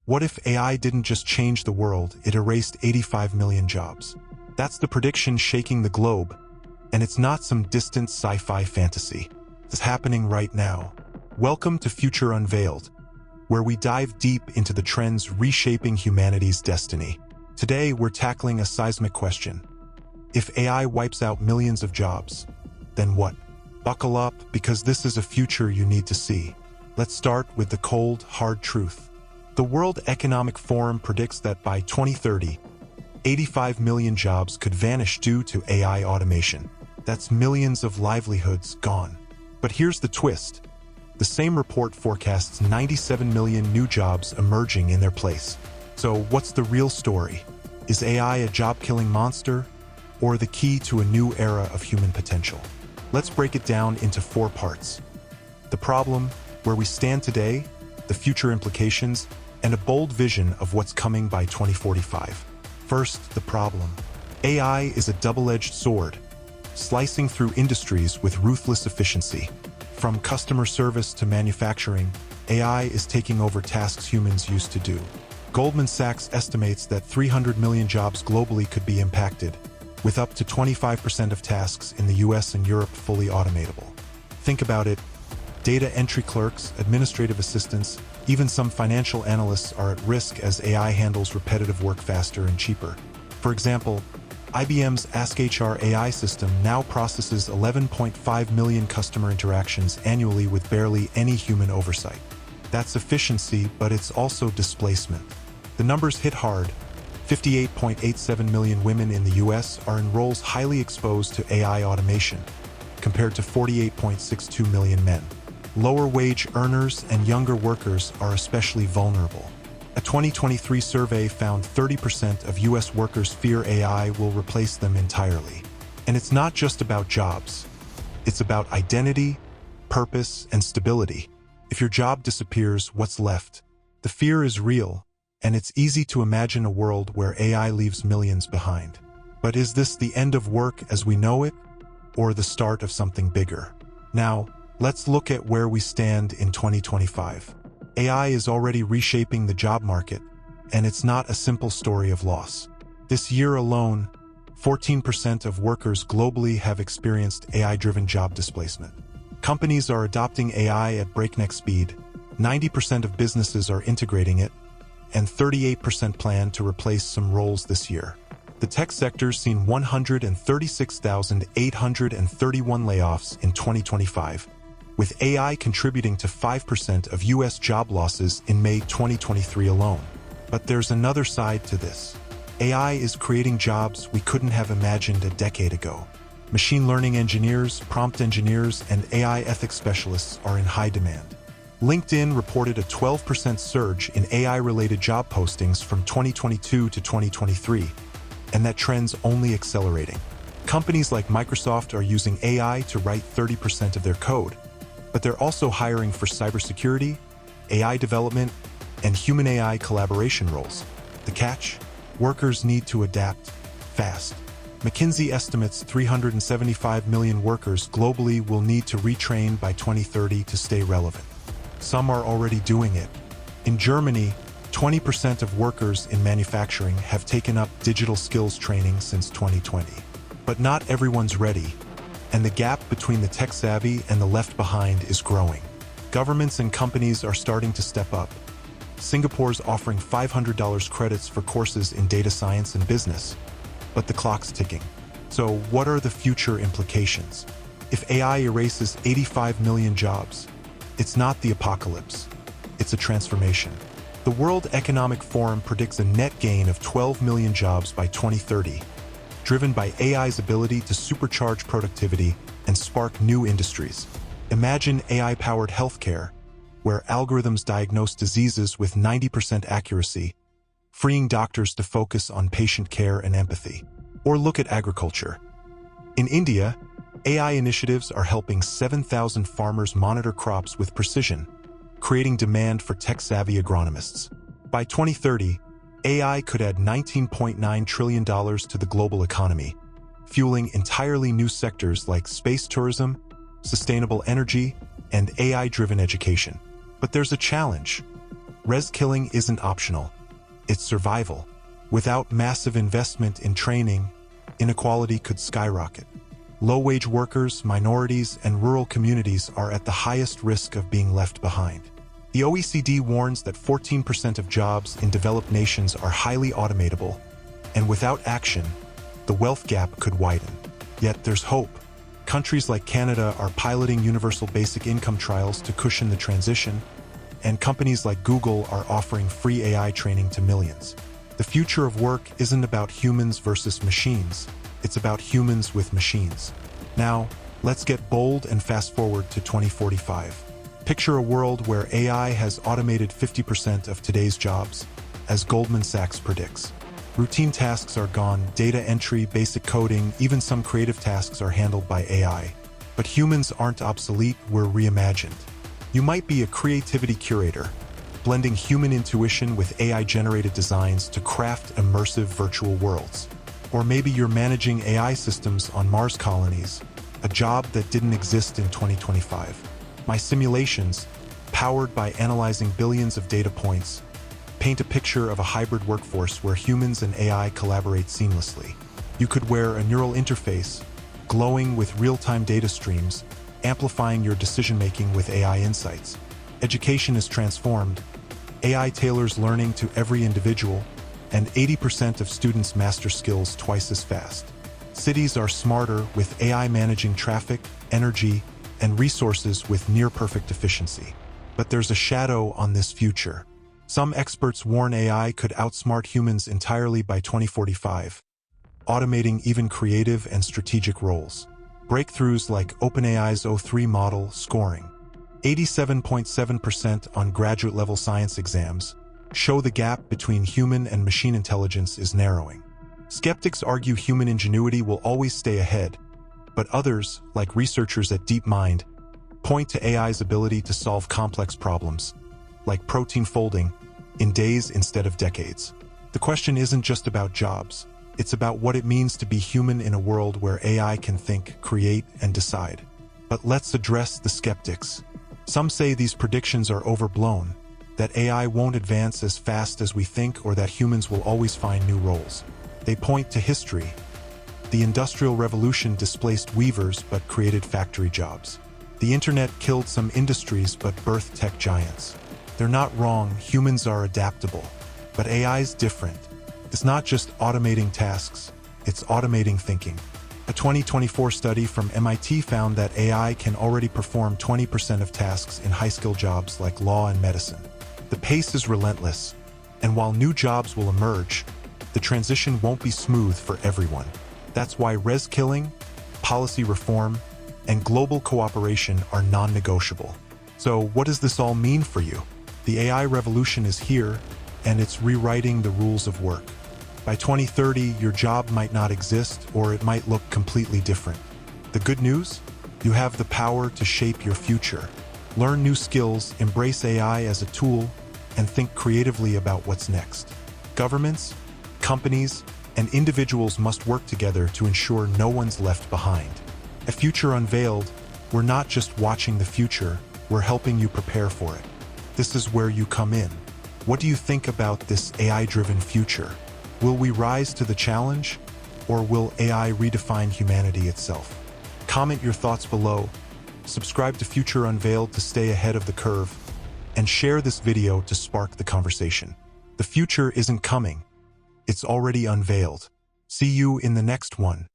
What if AI didn't just change the world, it erased 85 million jobs? That's the prediction shaking the globe, and it's not some distant sci-fi fantasy. It's happening right now. Welcome to Future Unveiled, where we dive deep into the trends reshaping humanity's destiny. Today, we're tackling a seismic question. If AI wipes out millions of jobs, then what? Buckle up, because this is a future you need to see. Let's start with the cold, hard truth. The World Economic Forum predicts that by 2030, 85 million jobs could vanish due to AI automation. That's millions of livelihoods gone. But here's the twist. The same report forecasts 97 million new jobs emerging in their place. So what's the real story? Is AI a job-killing monster, or the key to a new era of human potential? Let's break it down into 4 parts. The problem, where we stand today, the future implications, and a bold vision of what's coming by 2045. First, the problem. AI is a double-edged sword, slicing through industries with ruthless efficiency. From customer service to manufacturing, AI is taking over tasks humans used to do. Goldman Sachs estimates that 300 million jobs globally could be impacted, with up to 25% of tasks in the US and Europe fully automatable. Think about it. Data entry clerks, administrative assistants, even some financial analysts are at risk as AI handles repetitive work faster and cheaper. For example, IBM's AskHR AI system now processes 11.5 million customer interactions annually with barely any human oversight. That's efficiency, but it's also displacement. The numbers hit hard. 58.87 million women in the US are in roles highly exposed to AI automation, compared to 48.62 million men. Lower wage earners and younger workers are especially vulnerable. A 2023 survey found 30% of US workers fear AI will replace them entirely. And it's not just about jobs. It's about identity, purpose, and stability. If your job disappears, what's left? The fear is real, and it's easy to imagine a world where AI leaves millions behind. But is this the end of work as we know it, or the start of something bigger? Now, let's look at where we stand in 2025. AI is already reshaping the job market, and it's not a simple story of loss. This year alone, 14% of workers globally have experienced AI-driven job displacement. Companies are adopting AI at breakneck speed, 90% of businesses are integrating it, and 38% plan to replace some roles this year. The tech sector's seen 136,831 layoffs in 2025, with AI contributing to 5% of US job losses in May 2023 alone. But there's another side to this. AI is creating jobs we couldn't have imagined a decade ago. Machine learning engineers, prompt engineers, and AI ethics specialists are in high demand. LinkedIn reported a 12% surge in AI-related job postings from 2022 to 2023, and that trend's only accelerating. Companies like Microsoft are using AI to write 30% of their code, but they're also hiring for cybersecurity, AI development, and human-AI collaboration roles. The catch? Workers need to adapt fast. McKinsey estimates 375 million workers globally will need to retrain by 2030 to stay relevant. Some are already doing it. In Germany, 20% of workers in manufacturing have taken up digital skills training since 2020. But not everyone's ready, and the gap between the tech-savvy and the left-behind is growing. Governments and companies are starting to step up. Singapore's offering $500 credits for courses in data science and business, but the clock's ticking. So what are the future implications? If AI erases 85 million jobs, it's not the apocalypse, it's a transformation. The World Economic Forum predicts a net gain of 12 million jobs by 2030, driven by AI's ability to supercharge productivity and spark new industries. Imagine AI-powered healthcare, where algorithms diagnose diseases with 90% accuracy, freeing doctors to focus on patient care and empathy. Or look at agriculture. In India, AI initiatives are helping 7,000 farmers monitor crops with precision, creating demand for tech-savvy agronomists. By 2030, AI could add $19.9 trillion to the global economy, fueling entirely new sectors like space tourism, sustainable energy, and AI-driven education. But there's a challenge. Res killing isn't optional. It's survival. Without massive investment in training, inequality could skyrocket. Low-wage workers, minorities, and rural communities are at the highest risk of being left behind. The OECD warns that 14% of jobs in developed nations are highly automatable, and without action, the wealth gap could widen. Yet there's hope. Countries like Canada are piloting universal basic income trials to cushion the transition, and companies like Google are offering free AI training to millions. The future of work isn't about humans versus machines. It's about humans with machines. Now, let's get bold and fast forward to 2045. Picture a world where AI has automated 50% of today's jobs, as Goldman Sachs predicts. Routine tasks are gone, data entry, basic coding, even some creative tasks are handled by AI. But humans aren't obsolete, we're reimagined. You might be a creativity curator, blending human intuition with AI-generated designs to craft immersive virtual worlds. Or maybe you're managing AI systems on Mars colonies, a job that didn't exist in 2025. My simulations, powered by analyzing billions of data points, paint a picture of a hybrid workforce where humans and AI collaborate seamlessly. You could wear a neural interface, glowing with real-time data streams, amplifying your decision-making with AI insights. Education is transformed. AI tailors learning to every individual, and 80% of students master skills twice as fast. Cities are smarter with AI managing traffic, energy, and resources with near-perfect efficiency. But there's a shadow on this future. Some experts warn AI could outsmart humans entirely by 2045, automating even creative and strategic roles. Breakthroughs like OpenAI's O3 model scoring 87.7% on graduate-level science exams show the gap between human and machine intelligence is narrowing. Skeptics argue human ingenuity will always stay ahead, but others, like researchers at DeepMind, point to AI's ability to solve complex problems, like protein folding, in days instead of decades. The question isn't just about jobs. It's about what it means to be human in a world where AI can think, create, and decide. But let's address the skeptics. Some say these predictions are overblown, that AI won't advance as fast as we think or that humans will always find new roles. They point to history. The Industrial Revolution displaced weavers but created factory jobs. The internet killed some industries but birthed tech giants. They're not wrong, humans are adaptable. But AI's different. It's not just automating tasks, it's automating thinking. A 2024 study from MIT found that AI can already perform 20% of tasks in high-skill jobs like law and medicine. The pace is relentless, and while new jobs will emerge, the transition won't be smooth for everyone. That's why res killing, policy reform, and global cooperation are non-negotiable. So what does this all mean for you? The AI revolution is here, and it's rewriting the rules of work. By 2030, your job might not exist, or it might look completely different. The good news? You have the power to shape your future. Learn new skills, embrace AI as a tool, and think creatively about what's next. Governments, companies, and individuals must work together to ensure no one's left behind. At Future Unveiled, we're not just watching the future, we're helping you prepare for it. This is where you come in. What do you think about this AI-driven future? Will we rise to the challenge, or will AI redefine humanity itself? Comment your thoughts below, subscribe to Future Unveiled to stay ahead of the curve, and share this video to spark the conversation. The future isn't coming, it's already unveiled. See you in the next one.